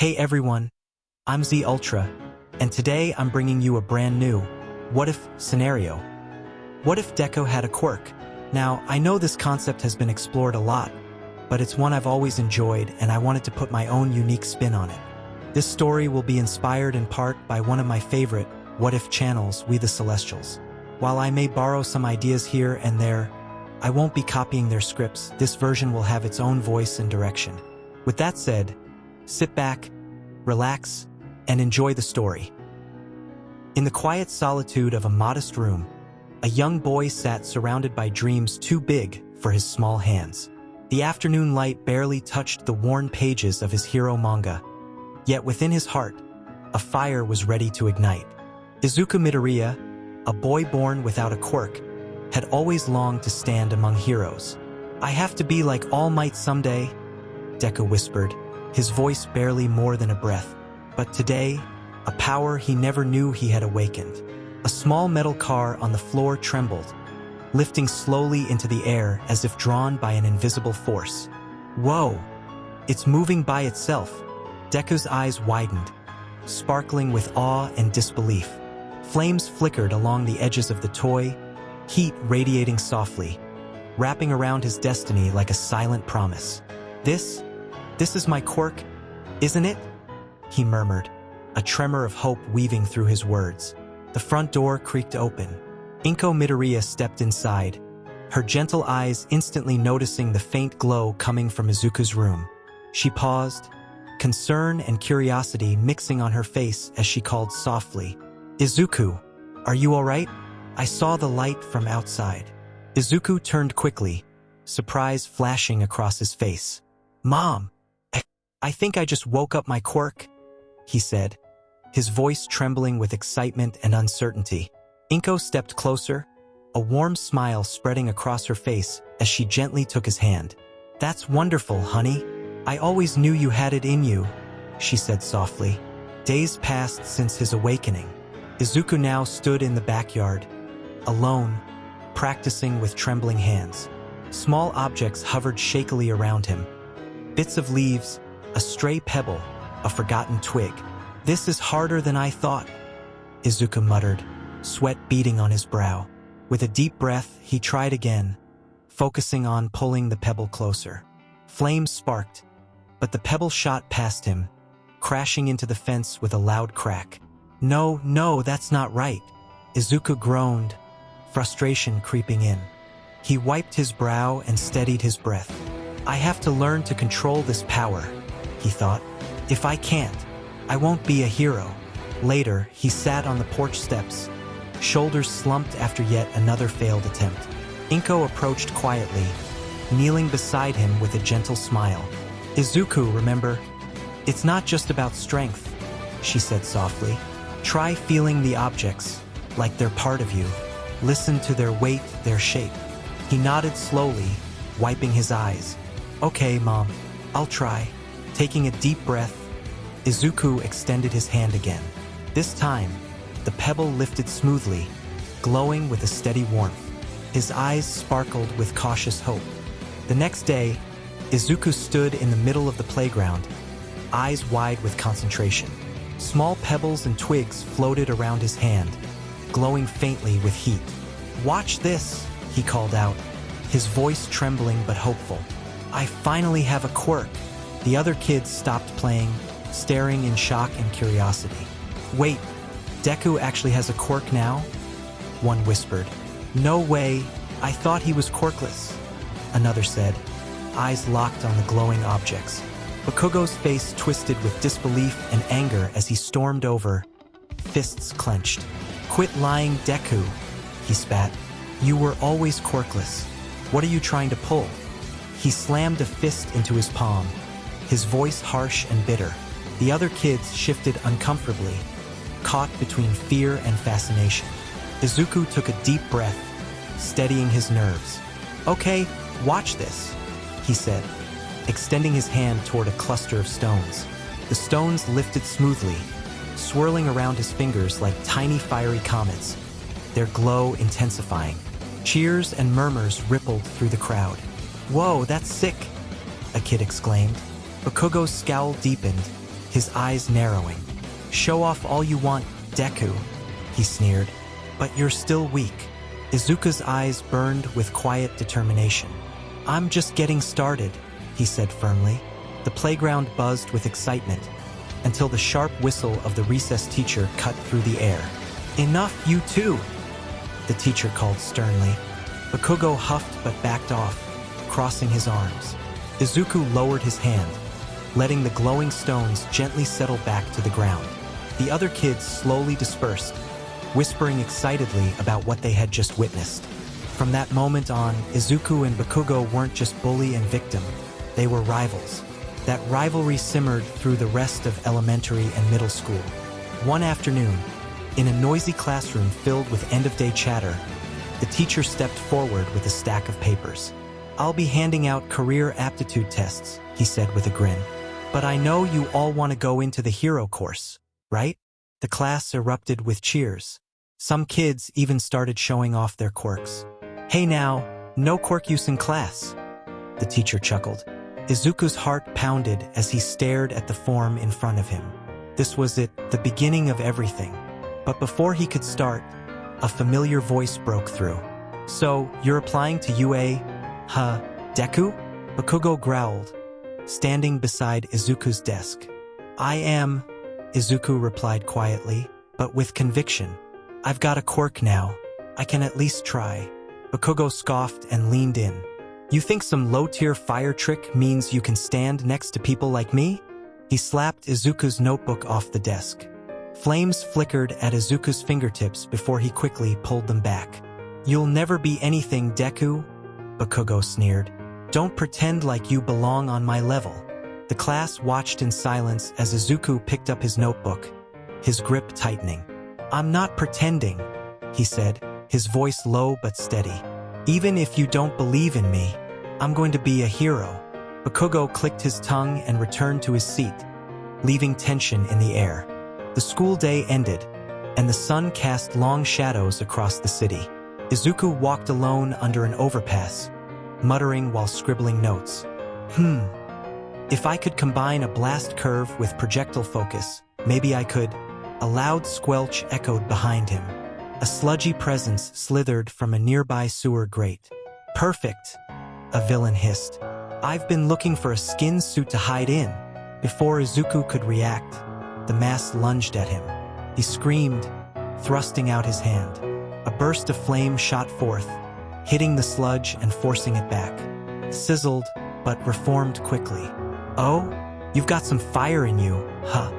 Hey everyone, I'm Z Ultra, and today I'm bringing you a brand new what if scenario. What if Deku had a quirk? Now, I know this concept has been explored a lot, but it's one I've always enjoyed and I wanted to put my own unique spin on it. This story will be inspired in part by one of my favorite what if channels, We the Celestials. While I may borrow some ideas here and there, I won't be copying their scripts. This version will have its own voice and direction. With that said, sit back, relax, and enjoy the story. In the quiet solitude of a modest room, a young boy sat surrounded by dreams too big for his small hands. The afternoon light barely touched the worn pages of his hero manga, yet within his heart, a fire was ready to ignite. Izuku Midoriya, a boy born without a quirk, had always longed to stand among heroes. "I have to be like All Might someday," Deku whispered, his voice barely more than a breath. But today, a power he never knew he had awakened. A small metal car on the floor trembled, lifting slowly into the air as if drawn by an invisible force. Whoa! It's moving by itself. Deku's eyes widened, sparkling with awe and disbelief. Flames flickered along the edges of the toy, heat radiating softly, wrapping around his destiny like a silent promise. This is my quirk, isn't it?" he murmured, a tremor of hope weaving through his words. The front door creaked open. Inko Midoriya stepped inside, her gentle eyes instantly noticing the faint glow coming from Izuku's room. She paused, concern and curiosity mixing on her face as she called softly, "Izuku, are you all right? I saw the light from outside." Izuku turned quickly, surprise flashing across his face. "Mom, I think I just woke up my quirk," he said, his voice trembling with excitement and uncertainty. Inko stepped closer, a warm smile spreading across her face as she gently took his hand. "That's wonderful, honey. I always knew you had it in you," she said softly. Days passed since his awakening. Izuku now stood in the backyard, alone, practicing with trembling hands. Small objects hovered shakily around him. Bits of leaves, a stray pebble, a forgotten twig. "This is harder than I thought," Izuku muttered, sweat beading on his brow. With a deep breath, he tried again, focusing on pulling the pebble closer. Flames sparked, but the pebble shot past him, crashing into the fence with a loud crack. No, that's not right," Izuku groaned, frustration creeping in. He wiped his brow and steadied his breath. "I have to learn to control this power," he thought. "If I can't, I won't be a hero." Later, he sat on the porch steps, shoulders slumped after yet another failed attempt. Inko approached quietly, kneeling beside him with a gentle smile. "Izuku, remember, it's not just about strength," she said softly. "Try feeling the objects, like they're part of you. Listen to their weight, their shape." He nodded slowly, wiping his eyes. "Okay, Mom, I'll try." Taking a deep breath, Izuku extended his hand again. This time, the pebble lifted smoothly, glowing with a steady warmth. His eyes sparkled with cautious hope. The next day, Izuku stood in the middle of the playground, eyes wide with concentration. Small pebbles and twigs floated around his hand, glowing faintly with heat. "Watch this," he called out, his voice trembling but hopeful. "I finally have a quirk." The other kids stopped playing, staring in shock and curiosity. "Wait, Deku actually has a quirk now?" one whispered. "No way, I thought he was quirkless," another said, eyes locked on the glowing objects. Bakugo's face twisted with disbelief and anger as he stormed over, fists clenched. "Quit lying, Deku," he spat. "You were always quirkless. What are you trying to pull?" He slammed a fist into his palm, his voice harsh and bitter. The other kids shifted uncomfortably, caught between fear and fascination. Izuku took a deep breath, steadying his nerves. "Okay, watch this," he said, extending his hand toward a cluster of stones. The stones lifted smoothly, swirling around his fingers like tiny fiery comets, their glow intensifying. Cheers and murmurs rippled through the crowd. "Whoa, that's sick," a kid exclaimed. Bakugo's scowl deepened, his eyes narrowing. "Show off all you want, Deku," he sneered. "But you're still weak." Izuku's eyes burned with quiet determination. "I'm just getting started," he said firmly. The playground buzzed with excitement until the sharp whistle of the recess teacher cut through the air. "Enough, you two," the teacher called sternly. Bakugo huffed but backed off, crossing his arms. Izuku lowered his hand, letting the glowing stones gently settle back to the ground. The other kids slowly dispersed, whispering excitedly about what they had just witnessed. From that moment on, Izuku and Bakugo weren't just bully and victim, they were rivals. That rivalry simmered through the rest of elementary and middle school. One afternoon, in a noisy classroom filled with end-of-day chatter, the teacher stepped forward with a stack of papers. "I'll be handing out career aptitude tests," he said with a grin. "But I know you all want to go into the hero course, right?" The class erupted with cheers. Some kids even started showing off their quirks. "Hey now, no quirk use in class," the teacher chuckled. Izuku's heart pounded as he stared at the form in front of him. This was it, the beginning of everything. But before he could start, a familiar voice broke through. "So, you're applying to UA, huh, Deku?" Bakugo growled, standing beside Izuku's desk. "I am," Izuku replied quietly, but with conviction. "I've got a quirk now. I can at least try." Bakugo scoffed and leaned in. "You think some low-tier fire trick means you can stand next to people like me?" He slapped Izuku's notebook off the desk. Flames flickered at Izuku's fingertips before he quickly pulled them back. "You'll never be anything, Deku," Bakugo sneered. "Don't pretend like you belong on my level." The class watched in silence as Izuku picked up his notebook, his grip tightening. "I'm not pretending," he said, his voice low but steady. "Even if you don't believe in me, I'm going to be a hero." Bakugo clicked his tongue and returned to his seat, leaving tension in the air. The school day ended, and the sun cast long shadows across the city. Izuku walked alone under an overpass, muttering while scribbling notes. If I could combine a blast curve with projectile focus, maybe I could." A loud squelch echoed behind him. A sludgy presence slithered from a nearby sewer grate. "Perfect," a villain hissed. "I've been looking for a skin suit to hide in." Before Izuku could react, the mass lunged at him. He screamed, thrusting out his hand. A burst of flame shot forth, hitting the sludge and forcing it back. Sizzled, but reformed quickly. "Oh, you've got some fire in you, huh?"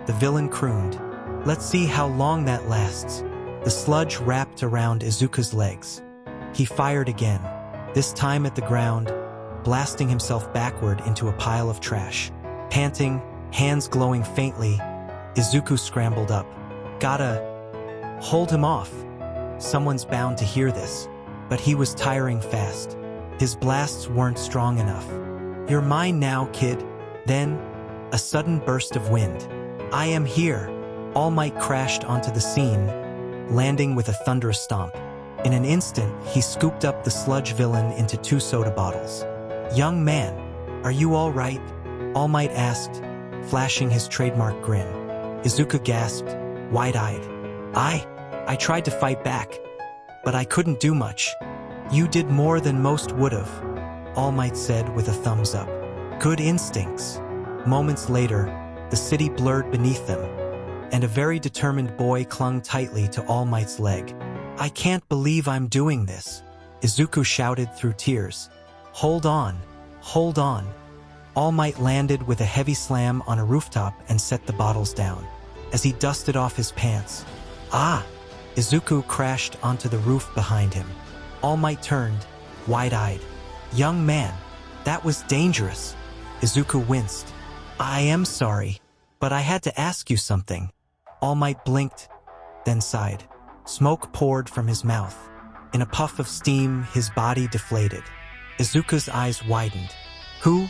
the villain crooned. "Let's see how long that lasts." The sludge wrapped around Izuku's legs. He fired again, this time at the ground, blasting himself backward into a pile of trash. Panting, hands glowing faintly, Izuku scrambled up. "Gotta hold him off. Someone's bound to hear this." But he was tiring fast. His blasts weren't strong enough. "You're mine now, kid." Then, a sudden burst of wind. "I am here." All Might crashed onto the scene, landing with a thunderous stomp. In an instant, he scooped up the sludge villain into 2 soda bottles. "Young man, are you all right?" All Might asked, flashing his trademark grin. Izuku gasped, wide-eyed. I tried to fight back, but I couldn't do much." "You did more than most would've," All Might said with a thumbs up. "Good instincts." Moments later, the city blurred beneath them, and a very determined boy clung tightly to All Might's leg. "I can't believe I'm doing this," Izuku shouted through tears. Hold on. All Might landed with a heavy slam on a rooftop and set the bottles down. As he dusted off his pants, Izuku crashed onto the roof behind him. All Might turned, wide-eyed. "Young man, that was dangerous." Izuku winced. "I am sorry, but I had to ask you something." All Might blinked, then sighed. Smoke poured from his mouth. In a puff of steam, his body deflated. Izuku's eyes widened. Who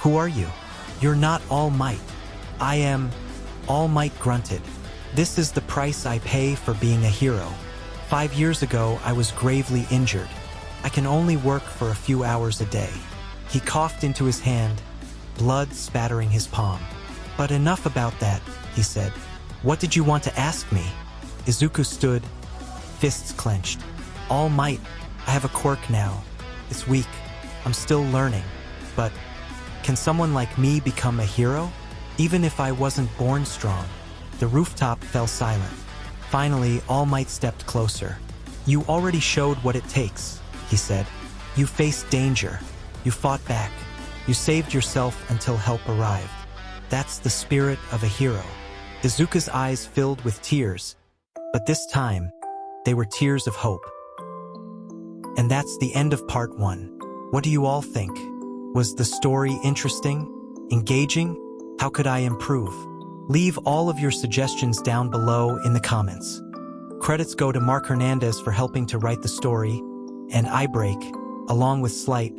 are you?" "You're not All Might." "I am," All Might grunted. "This is the price I pay for being a hero. 5 years ago, I was gravely injured. I can only work for a few hours a day." He coughed into his hand, blood spattering his palm. But enough about that, he said. What did you want to ask me? Izuku stood, fists clenched. All Might, I have a quirk now. It's weak. I'm still learning. But can someone like me become a hero? Even if I wasn't born strong. The rooftop fell silent. Finally, All Might stepped closer. You already showed what it takes, he said. You faced danger. You fought back. You saved yourself until help arrived. That's the spirit of a hero. Izuku's eyes filled with tears, but this time, they were tears of hope. And that's the end of part 1. What do you all think? Was the story interesting? Engaging? How could I improve? Leave all of your suggestions down below in the comments. Credits go to Mark Hernandez for helping to write the story, and Braike, along with Slight,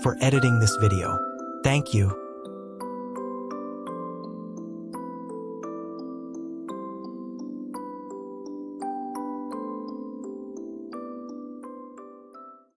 for editing this video. Thank you.